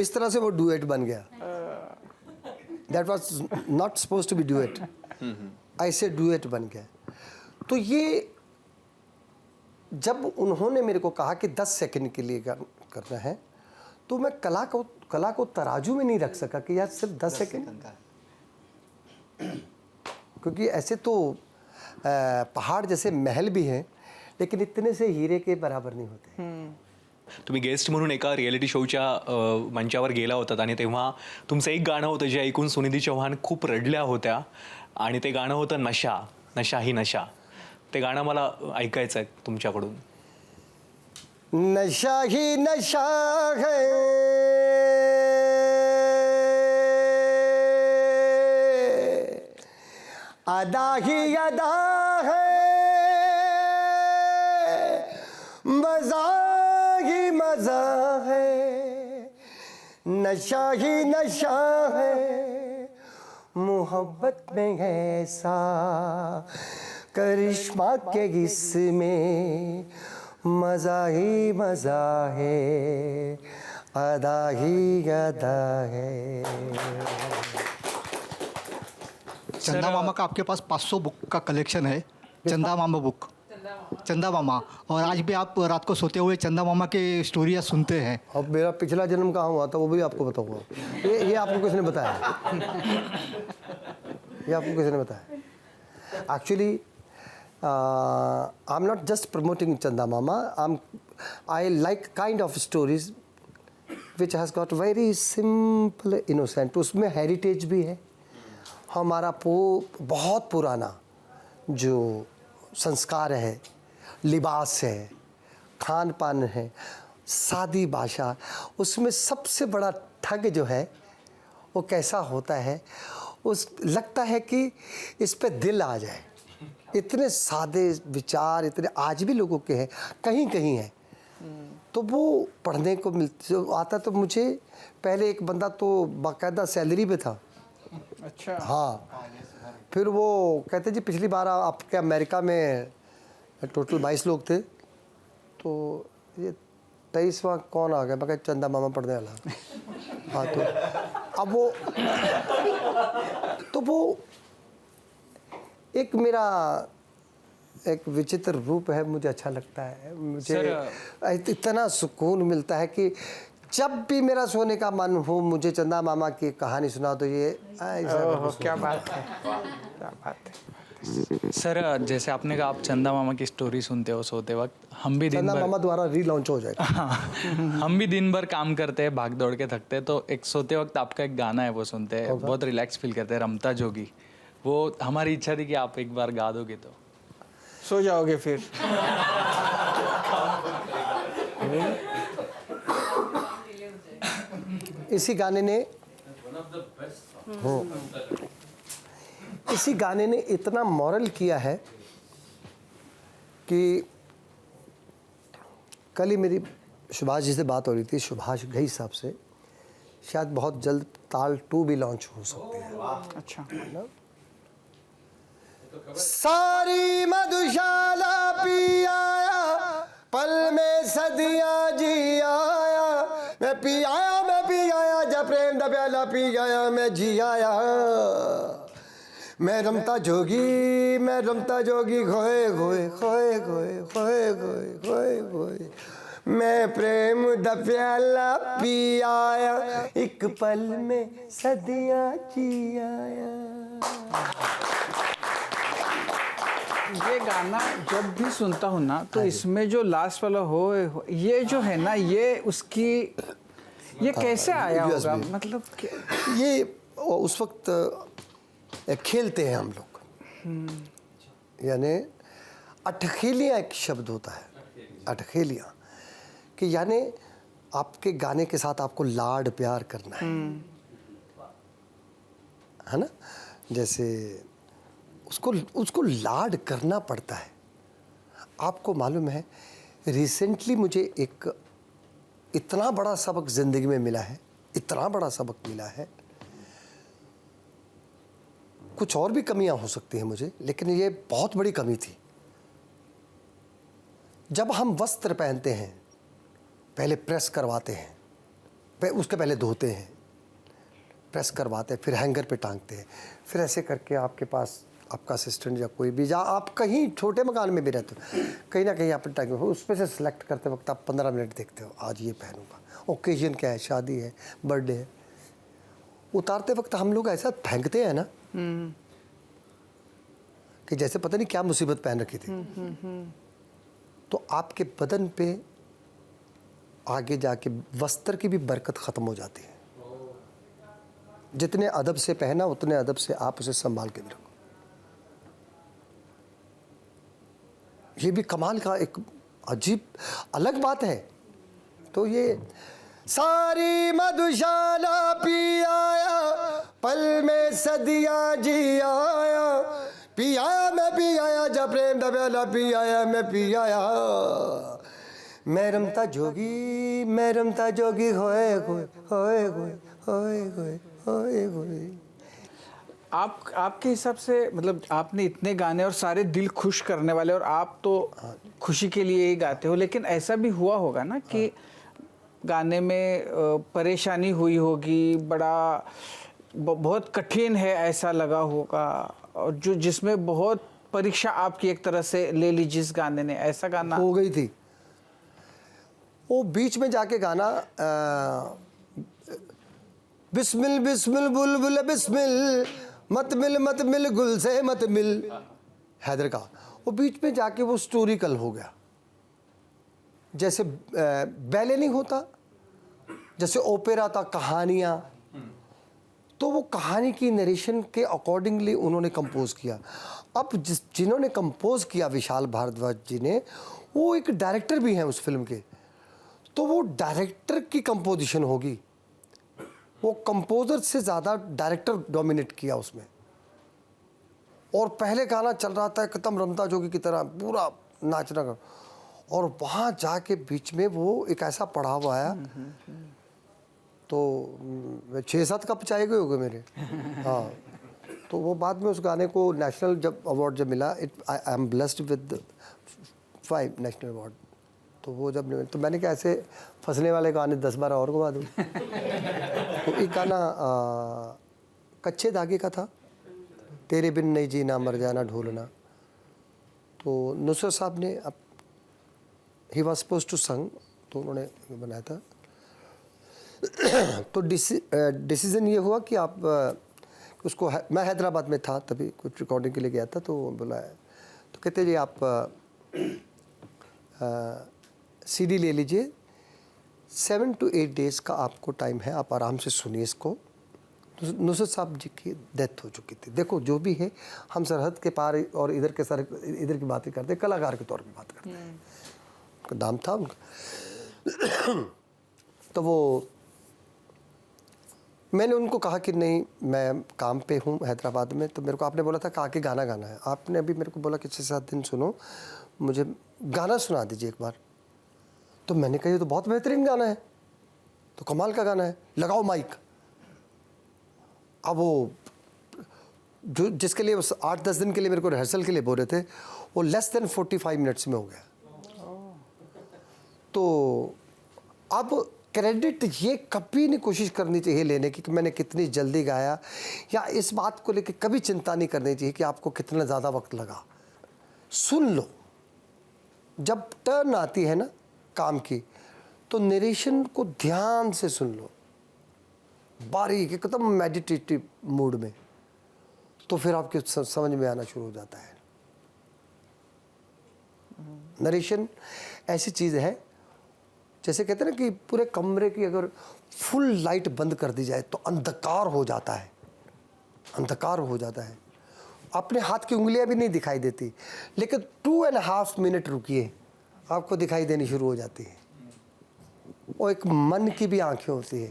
इस तरह से वो डुएट बन गया। That was not suppose to be duet, ऐसे डुएट बन गया। तो ये जब उन्होंने मेरे को कहा कि 10 सेकंड के लिए करना है, तो मैं कला को तराजू में नहीं रख सका कि यार सिर्फ 10 सेकंड, क्योंकि ऐसे तो पहाड़ जैसे महल भी हैं, लेकिन इतने से हीरे के बराबर नाही होते। तुम्ही गेस्ट म्हणून एका रिॲलिटी शोच्या मंचावर गेला होतात आणि तेव्हा तुमचं एक गाणं होतं जे ऐकून सुनिधी चौहान खूप रडल्या होत्या आणि ते गाणं होतं नशा, नशा ही नशा. ते गाणं मला ऐकायचं आहे तुमच्याकडून. नशा ही नशा है, अदा ही अदा है, मजा ही मजा है, नशा ही नशा है, मोहब्बत में ऐसा करिश्मा के इसमें मजा ही मजा है, अदा ही अदा है। चंदा मामा का आपके पास 500 बुक का कलेक्शन है, चंदा मामा बुक, चंदा मामा। और आज भी आप रात को सोते हुए चंदा मामा की स्टोरियाँ सुनते हैं। अब मेरा पिछला जन्म कहाँ हुआ था वो भी आपको बताऊंगा। ये आपको किसने बताया? ये आपको किसने बताया? Actually I am not just promoting Chanda Mama, I like kind of stories which has got very simple innocent. उसमें हेरिटेज भी है, हमारा बहुत पुराना जो संस्कार है, लिबास है, खान पान है, सादी भाषा। उसमें सबसे बड़ा ठग जो है वो कैसा होता है, उस लगता है कि इस पे दिल आ जाए। इतने सादे विचार इतने आज भी लोगों के हैं, कहीं कहीं हैं, तो वो पढ़ने को आता। तो मुझे पहले एक बंदा तो बाकायदा सैलरी पे था। अच्छा। हाँ, फिर वो कहते जी पिछली बार आपके अमेरिका में टोटल 22 लोग थे, तो ये 23वां कौन आ गया? मैं कहा चंदा मामा पढ़ने वाला। हाँ, तो अब वो एक मेरा एक विचित्र रूप है, मुझे अच्छा लगता है। मुझे इतना सुकून मिलता है कि जब भी मेरा सोने का मन हो मुझे चंदा मामा की कहानी सुना तो ये क्या बात है, क्या बात है। सर जैसे आपने कहा आप चंदा मामा की स्टोरी सुनते हो सोते वक्त, हम भी दिन चंदा भर मामा द्वारा रीलॉन्च हो जाएगा। हम भी दिन भर काम करते हैं, भाग दौड़ के थकते हैं, तो एक सोते वक्त आपका एक गाना है वो सुनते हैं, बहुत रिलैक्स फील करते हैं, रमता जोगी। वो हमारी इच्छा थी कि आप एक बार गा दोगे तो सो जाओगे फिर। इसी गाने ने इसी गाने ने इतना मॉरल किया है कि कल ही मेरी सुभाष जी से बात हो रही थी, सुभाष घई साहब से, शायद बहुत जल्द ताल 2 भी लॉन्च हो सकती है। अच्छा। सारी मधुशाला पी आया, पल में सदियां जी आया, मैं पी आया जब प्रेम दा प्याला पी आया, मैं जी आया। मैं रमता जोगी खोए खोए खोए खोए खोए खोए खोए खोए, मैं प्रेम दा प्याला पी आया, एक पल में सदियां जी आया। ये गाना जब भी सुनता हूँ ना तो इसमें जो लास्ट वाला हो ये जो है ना, ये उसकी ये कैसे आया होगा? मतलब ये उस वक्त खेलते हैं हम लोग, यानी अटखेलियाँ एक शब्द होता है, अटखेलियाँ, कि यानी आपके गाने के साथ आपको लाड प्यार करना है ना, जैसे उसको लाड करना पड़ता है। आपको मालूम है रिसेंटली मुझे एक इतना बड़ा सबक ज़िंदगी में मिला है, इतना बड़ा सबक मिला है। कुछ और भी कमियां हो सकती हैं मुझे, लेकिन ये बहुत बड़ी कमी थी। जब हम वस्त्र पहनते हैं पहले प्रेस करवाते हैं, उसके पहले धोते हैं, प्रेस करवाते हैं, फिर हैंगर पे टांगते हैं, फिर ऐसे करके आपके पास आपका असिस्टेंट या कोई भी, या आप कहीं छोटे मकान में भी रहते हो, कहीं ना कहीं आप टांगे हो, उसमें से सिलेक्ट करते वक्त आप 15 मिनट देखते हो, आज ये पहनूंगा, ओकेजन क्या है, शादी है, बर्थडे है। उतारते वक्त हम लोग ऐसा फेंकते हैं ना कि जैसे पता नहीं क्या मुसीबत पहन रखी थी। तो आपके बदन पे आगे जाके वस्त्र की भी बरकत ख़त्म हो जाती है। जितने अदब से पहना उतने अदब से आप उसे संभाल के भी रखो। ये भी कमाल का एक अजीब अलग बात है। तो ये सारी मधुशाला पी आया, पल में सदियां जी आया, पिया मैं पी आया, जब प्रेम दबेला पी आया मैं पी आया, मैं रमता जोगी होए होए होए होए होए होए होए होए। आपके हिसाब से मतलब आपने इतने गाने और सारे दिल खुश करने वाले, और आप तो खुशी के लिए ही गाते हो, लेकिन ऐसा भी हुआ होगा ना कि गाने में परेशानी हुई होगी, बहुत कठिन है ऐसा लगा होगा, और जो जिसमें बहुत परीक्षा आपकी एक तरह से ले ली जिस गाने ने, ऐसा गाना हो गई थी। वो बीच में जाके गाना बिस्मिल बिस्मिल बुलबुल बिस्मिल, मत मिल गुल से मत मिल, हैदर का, वो बीच में जाके वो स्टोरिकल हो गया। जैसे बैले नहीं होता, जैसे ओपेरा था, कहानियाँ, तो वो कहानी की नरेशन के अकॉर्डिंगली उन्होंने कंपोज किया। अब जिन्होंने कंपोज किया विशाल भारद्वाज जी ने, वो एक डायरेक्टर भी हैं उस फिल्म के, तो वो डायरेक्टर की कंपोजिशन होगी। वो कंपोजर से ज़्यादा डायरेक्टर डोमिनेट किया उसमें। और पहले गाना चल रहा था एकदम रमता जोगी की तरह, पूरा नाचना का, और वहाँ जाके बीच में वो एक ऐसा पड़ाव आया, तो 6-7 कप चाय गए हो गए मेरे। हाँ, तो वो बाद में उस गाने को नेशनल जब अवार्ड जब मिला, I am blessed with 5 national award. तो वो जब तो मैंने कहा ऐसे फंसने वाले गाने 10-12 और गवा दूँ। तो एक गाना कच्चे धागे का था, तेरे बिन नहीं जीना मर जाना ढूंढना। तो नुसरत साहब ने ही वॉज सपोज टू संग, तो उन्होंने बनाया था। तो डिसीज़न ये हुआ कि आप उसको मैं हैदराबाद में था तभी, कुछ रिकॉर्डिंग के लिए गया था, तो बुलाया, तो कहते जी आप सीडी ले लीजिए, 7 to 8 डेज़ का आपको टाइम है, आप आराम से सुनिए इसको। नुसरत साहब जी की डेथ हो चुकी थी। देखो जो भी है, हम सरहद के पार और इधर की बातें करते, कलाकार के तौर पे बात करते हैं, उनका नाम था उनका। तो वो मैंने उनको कहा कि नहीं मैं काम पे हूँ हैदराबाद में, तो मेरे को आपने बोला था कि आके गाना गाना है, आपने अभी मेरे को बोला कि 6-7 दिन सुनो, मुझे गाना सुना दीजिए एक बार। तो मैंने कहा ये तो बहुत बेहतरीन गाना है, तो कमाल का गाना है, लगाओ माइक। अब वो जो जिसके लिए 8-10 दिन के लिए मेरे को रिहर्सल के लिए बोल रहे थे, वो लेस देन 45 मिनट्स में हो गया। तो अब क्रेडिट ये कभी नहीं कोशिश करनी चाहिए लेने की कि मैंने कितनी जल्दी गाया, या इस बात को लेकर कभी चिंता नहीं करनी चाहिए कि आपको कितना ज़्यादा वक्त लगा। सुन लो, जब टर्न आती है ना काम की, तो नरेशन को ध्यान से सुन लो, बारीक एकदम मेडिटेटिव मूड में, तो फिर आपके समझ में आना शुरू हो जाता है। नरेशन ऐसी चीज़ है, जैसे कहते हैं ना कि पूरे कमरे की अगर फुल लाइट बंद कर दी जाए तो अंधकार हो जाता है, अंधकार हो जाता है, अपने हाथ की उंगलियां भी नहीं दिखाई देती, लेकिन 2.5 मिनट रुकिए, आपको दिखाई देनी शुरू हो जाती है। और एक मन की भी आंखें होती है,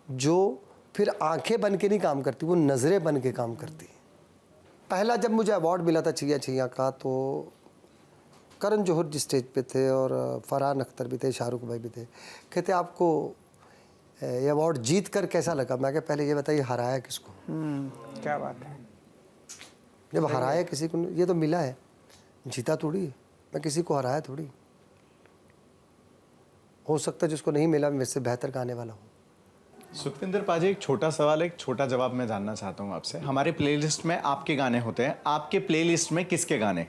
जो फिर आंखें बन के नहीं काम करती, वो नज़रें बन के काम करती है। पहला जब मुझे अवार्ड मिला था छिया छिया का, तो करण जौहर जी स्टेज पे थे और फरहान अख्तर भी थे, शाहरुख भाई भी थे। कहते आपको ये अवार्ड जीत कर कैसा लगा? मैं कहा पहले ये बताइए हराया किसको? क्या बात है। जब हराया किसी को, ये तो मिला है, जीता थोड़ी, मैं किसी को हराया थोड़ी। हो सकता है जिसको नहीं मिला मेरे से बेहतर गाने वाला हूँ। सुखविंदर पाजी, एक छोटा सवाल, एक छोटा जवाब मैं जानना चाहता हूँ आपसे। हमारे प्लेलिस्ट में आपके गाने होते हैं, आपके प्लेलिस्ट में किसके गाने?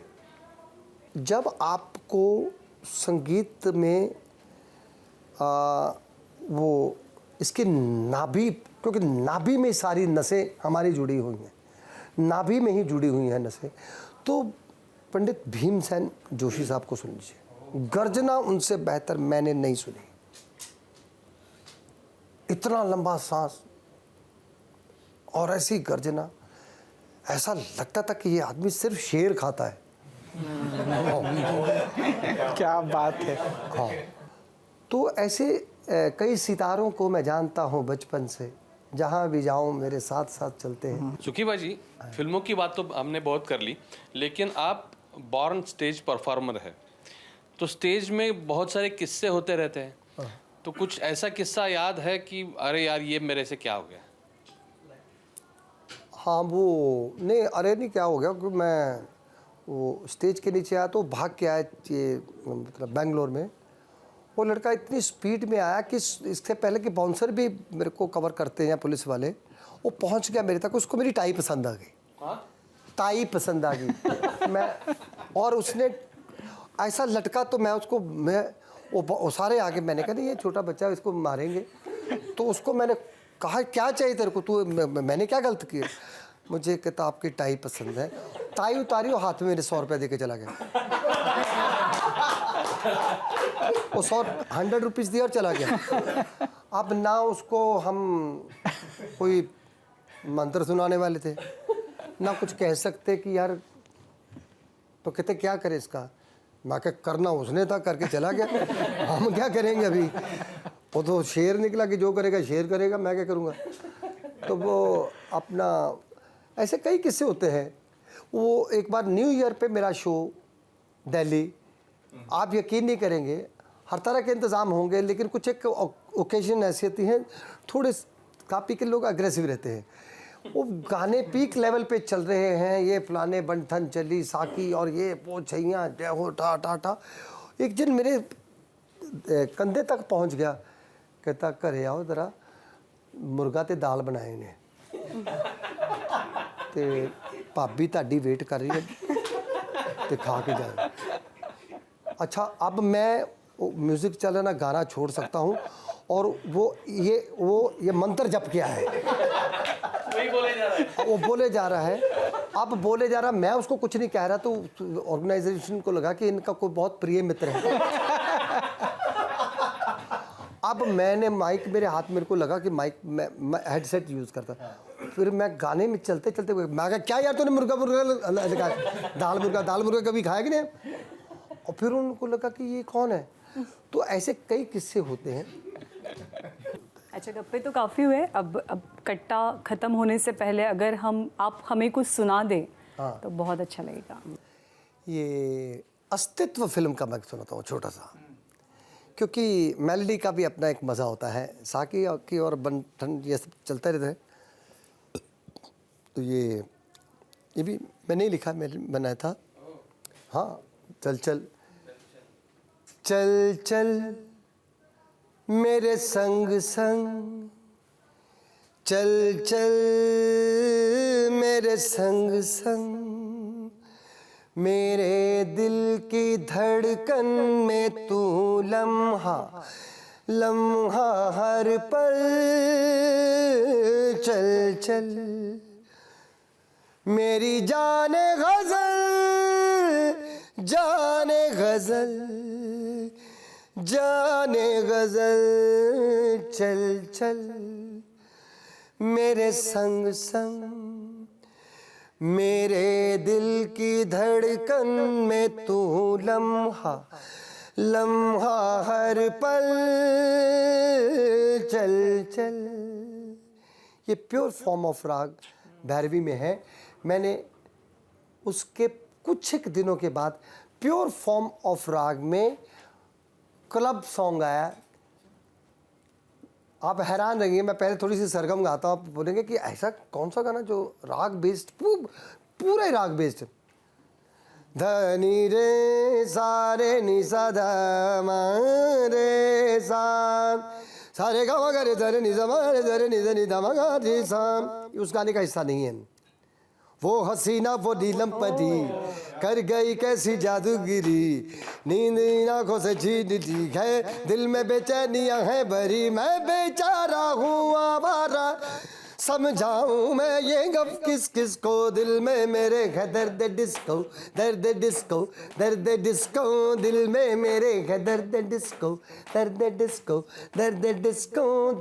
जब आपको संगीत में वो इसकी नाभि, क्योंकि नाभि में सारी नसें हमारी जुड़ी हुई हैं, नाभि में ही जुड़ी हुई हैं नसें, तो पंडित भीमसेन जोशी साहब को सुन लीजिए। गर्जना उनसे बेहतर मैंने नहीं सुनी। इतना लंबा सांस और ऐसी गर्जना, ऐसा लगता था कि ये आदमी सिर्फ शेर खाता है। क्या बात है। हाँ, तो ऐसे कई सितारों को मैं जानता हूँ बचपन से, जहाँ भी जाऊँ मेरे साथ साथ चलते हैं। सुखी जी, फिल्मों की बात तो हमने बहुत कर ली, लेकिन आप बॉर्न स्टेज परफॉर्मर है, तो स्टेज में बहुत सारे किस्से होते रहते हैं, तो कुछ ऐसा किस्सा याद है कि अरे यार ये मेरे से क्या हो गया? हाँ, वो नहीं, अरे नहीं क्या हो गया कि मैं वो स्टेज के नीचे आया तो भाग के आया, ये मतलब बेंगलोर में। वो लड़का इतनी स्पीड में आया कि इससे पहले कि बाउंसर भी मेरे को कवर करते हैं पुलिस वाले, वो पहुंच गया मेरे तक। उसको मेरी टाई पसंद आ गई, टाई पसंद आ गई। मैं और उसने ऐसा लटका तो मैं उसको, मैं वो सारे आगे, मैंने कहा नहीं ये छोटा बच्चा है, इसको मारेंगे। तो उसको मैंने कहा क्या चाहिए तेरे को, तू मैंने क्या गलत किया? मुझे कहता आपकी टाई पसंद है। टाई उतारी और हाथ में मेरे 100 रुपये दे के चला गया। वो 100 रुपीज़ दिया और चला गया। अब ना उसको हम कोई मंत्र सुनाने वाले थे, ना कुछ कह सकते कि यार, तो कहते क्या करे इसका। मैं क्या करना उसने था, करके चला गया, हम क्या करेंगे अभी। वो तो शेर निकला कि जो करेगा शेर करेगा, मैं क्या करूँगा। तो वो अपना ऐसे कई किस्से होते हैं। वो एक बार न्यू ईयर पे मेरा शो दिल्ली, आप यकीन नहीं करेंगे, हर तरह के इंतज़ाम होंगे, लेकिन कुछ एक ओकेजन ऐसी होती हैं, थोड़े काफ़ी के लोग अग्रेसिव रहते हैं। वो गाने पीक लेवल पे चल रहे हैं, ये फलाने बंठन चली साकी और ये वो छैया जय हो टा टा टा। एक दिन मेरे कंधे तक पहुंच गया, कहता घरे आओ ज़रा, मुर्गा ते दाल बनाए ने ते भाभी ताड़ी वेट कर रही है ते खा के जाए। अच्छा, अब मैं म्यूज़िक चल रहा ना, गाना छोड़ सकता हूँ, और वो ये मंत्र जप किया है, वो बोले जा रहा है। अब बोले जा रहा, मैं उसको कुछ नहीं कह रहा, तो ऑर्गेनाइजेशन को लगा कि इनका कोई बहुत प्रिय मित्र है। अब मैंने माइक, मेरे हाथ, मेरे को लगा कि माइक मैं हेडसेट यूज़ करता, फिर मैं गाने में चलते चलते मैं कहा क्या यार तूने मुर्गा दाल मुर्गा कभी खाया कि नहीं। और फिर उनको लगा कि ये कौन है। तो ऐसे कई किस्से होते हैं। अच्छा, गप्पे तो काफ़ी हुए। अब कट्टा ख़त्म होने से पहले अगर आप हमें कुछ सुना दें तो बहुत अच्छा लगेगा। ये अस्तित्व फिल्म का मैं सुनाता हूँ छोटा सा, क्योंकि मेलोडी का भी अपना एक मज़ा होता है। साकी की और बंठन ये सब चलता रहता है। तो ये भी मैंने ही लिखा, मैंने बनाया था। हाँ, चल चल चल चल मेरे संग संग, चल चल मेरे संग संग, मेरे दिल की धड़कन में तू लम्हा लम्हा हर पल, चल चल मेरी जाने गजल, जाने गजल, जाने गजल, चल चल मेरे संग संग, मेरे दिल की धड़कन में तू लम्हा लम्हा हर पल, चल चल। ये प्योर फॉर्म ऑफ राग भैरवी में है। मैंने उसके कुछ एक दिनों के बाद प्योर फॉर्म ऑफ राग में क्लब सॉन्ग आया। आप हैरान रहेंगे, मैं पहले थोड़ी सी सरगम गाता हूँ, आप बोलेंगे कि ऐसा कौन सा गाना जो राग बेस्ड, पूरा ही राग बेस्ड। ध नी रे सा रे नी सा ध म रे सा, सारे गा मा गा रे ध रे नी सा मा रे ध रे नी ध नी ध म गा रे सा। उस गाने का हिस्सा नहीं है। वो हसीना वो नीलम परी कर गई कैसी जादूगिरी, नींद आंखों से छीन ली है, दिल में बेचैनियां हैं भरी, मैं बेचारा हूँ आवारा, समझाऊं मैं ये गप किस किस को, दिल में मेरे है दर्द डिस्को, दर्द डिस्को, दर्द डिस्को, दिल में मेरे है दर्द डिस्को, दर्द डिस्को, दर्द डिस्को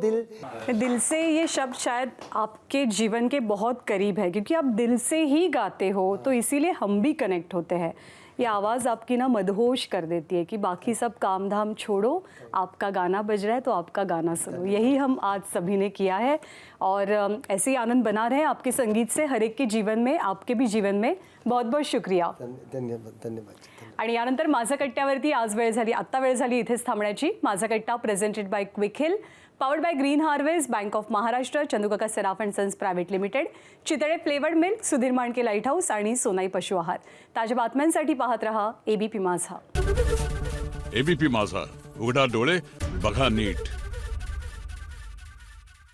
दिल से ये शब्द शायद आपके जीवन के बहुत करीब है, क्योंकि आप दिल से ही गाते हो, तो इसीलिए हम भी कनेक्ट होते हैं। ये आवाज़ आपकी ना मदहोश कर देती है कि बाकी सब काम धाम छोड़ो, आपका गाना बज रहा है तो आपका गाना सुनो। यही हम आज सभी ने किया है और ऐसे ही आनंद बना रहे आपके संगीत से हर एक के जीवन में, आपके भी जीवन में। बहुत बहुत शुक्रिया। धन्यवाद। आणि यानंतर माझा कट्ट्यावरती आज वेळ झाली, आत्ता वेळ झाली इथेच थांबण्याची। Majha Katta presented by Quick Heal, powered by Green Harvest, Bank of Maharashtra, Chandukaka Saraf and Sons Private Limited, Chitale flavoured milk, Sudhir Mandke Light House आणि सोनाई पशु आहार। ताज्या बातम्यांसाठी पाहत रहा एबीपी माझा। एबीपी माझा, उघडा डोळे बघा नीट.